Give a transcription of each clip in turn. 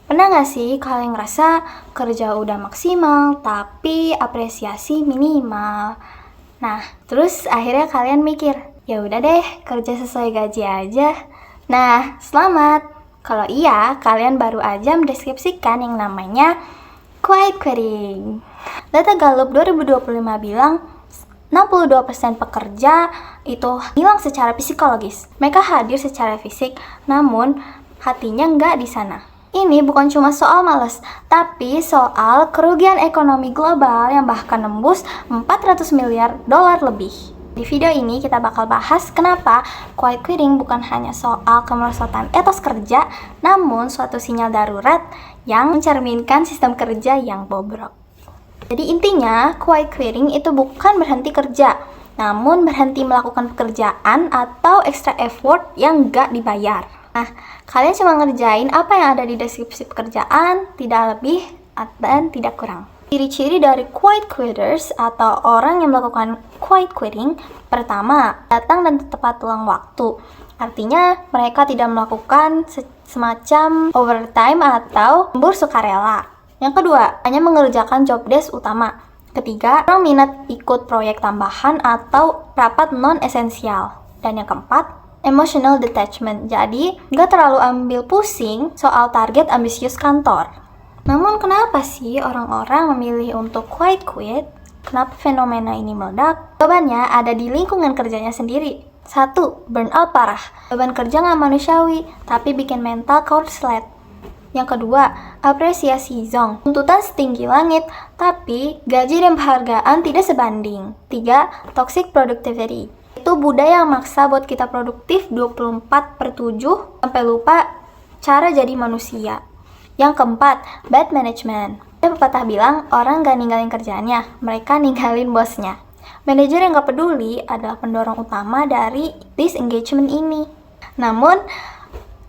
Pernah nggak sih kalian ngerasa kerja udah maksimal, tapi apresiasi minimal? Nah, terus akhirnya kalian mikir, ya udah deh, kerja sesuai gaji aja. Nah, selamat. Kalau iya, kalian baru aja mendeskripsikan yang namanya quiet quitting. Data Gallup 2025 bilang 62% pekerja itu hilang secara psikologis. Mereka hadir secara fisik, namun hatinya nggak di sana. Ini bukan cuma soal males, tapi soal kerugian ekonomi global yang bahkan nembus 400 miliar dolar lebih. Di video ini kita bakal bahas kenapa quiet quitting bukan hanya soal kemerosotan etos kerja, namun suatu sinyal darurat yang mencerminkan sistem kerja yang bobrok. Jadi intinya, quiet quitting itu bukan berhenti kerja, namun berhenti melakukan pekerjaan atau extra effort yang gak dibayar. Nah, kalian cuma ngerjain apa yang ada di deskripsi pekerjaan, tidak lebih dan tidak kurang. Ciri-ciri dari quiet quitters atau orang yang melakukan quiet quitting, pertama, datang dan tepat waktu. Artinya, mereka tidak melakukan semacam overtime atau lembur sukarela. Yang kedua, hanya mengerjakan job desk utama. Ketiga, orang minat ikut proyek tambahan atau rapat non-esensial. Dan yang keempat, emotional detachment. Jadi, nggak terlalu ambil pusing soal target ambisius kantor. Namun kenapa sih orang-orang memilih untuk quiet quit? Kenapa fenomena ini meledak? Jawabannya ada di lingkungan kerjanya sendiri. 1. Burnout parah. Beban kerja nggak manusiawi, tapi bikin mental korslet. Yang kedua, apresiasi zong. Tuntutan setinggi langit, tapi gaji dan penghargaan tidak sebanding. 3. Toxic productivity. Itu budaya yang maksa buat kita produktif 24/7 sampai lupa cara jadi manusia. Yang keempat, bad management. Ada pepatah bilang, orang gak ninggalin kerjaannya, mereka ninggalin bosnya. Manajer yang gak peduli adalah pendorong utama dari disengagement ini. Namun,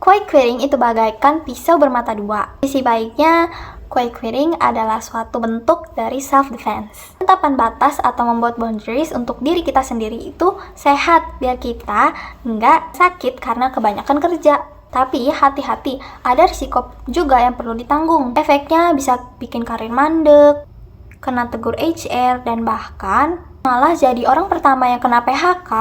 quiet quitting itu bagaikan pisau bermata dua. Sisi baiknya, quiet quitting adalah suatu bentuk dari self-defense. Penetapan batas atau membuat boundaries untuk diri kita sendiri itu sehat, biar kita nggak sakit karena kebanyakan kerja. Tapi hati-hati, ada risiko juga yang perlu ditanggung. Efeknya bisa bikin karir mandek, kena tegur HR, dan bahkan malah jadi orang pertama yang kena PHK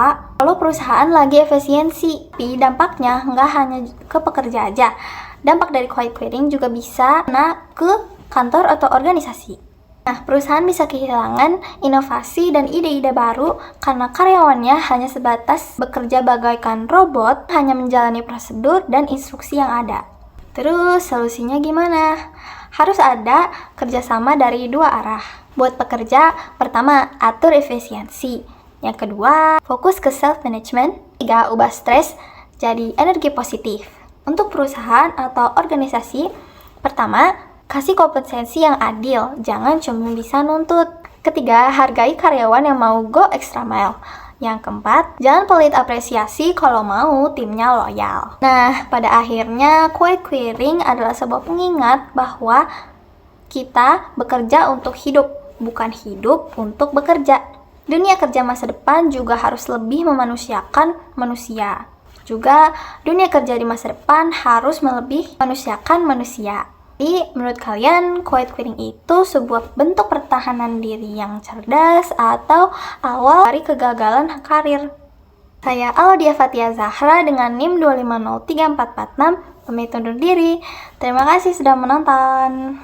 kalau perusahaan lagi efisiensi. Tapi dampaknya nggak hanya ke pekerja aja. Dampak dari quiet quitting juga bisa kena ke kantor atau organisasi. Nah, perusahaan bisa kehilangan inovasi dan ide-ide baru karena karyawannya hanya sebatas bekerja bagaikan robot, hanya menjalani prosedur dan instruksi yang ada. Terus, solusinya gimana? Harus ada kerjasama dari dua arah. Buat pekerja, pertama, atur efisiensi. Yang kedua, fokus ke self-management. 3, ubah stres jadi energi positif. Untuk perusahaan atau organisasi, pertama, kasih kompensasi yang adil, jangan cuma bisa nuntut. Ketiga, hargai karyawan yang mau go extra mile. Yang keempat, jangan pelit apresiasi kalau mau timnya loyal. Nah, pada akhirnya, quiet quitting adalah sebuah pengingat bahwa kita bekerja untuk hidup, bukan hidup untuk bekerja. Dunia kerja masa depan juga harus lebih memanusiakan manusia. Juga, dunia kerja di masa depan harus melebih manusiakan manusia. Jadi, menurut kalian, quiet quitting itu sebuah bentuk pertahanan diri yang cerdas atau awal dari kegagalan karir? Saya Audia Fatia Zahra dengan NIM 2503446, pamit undur diri. Terima kasih sudah menonton.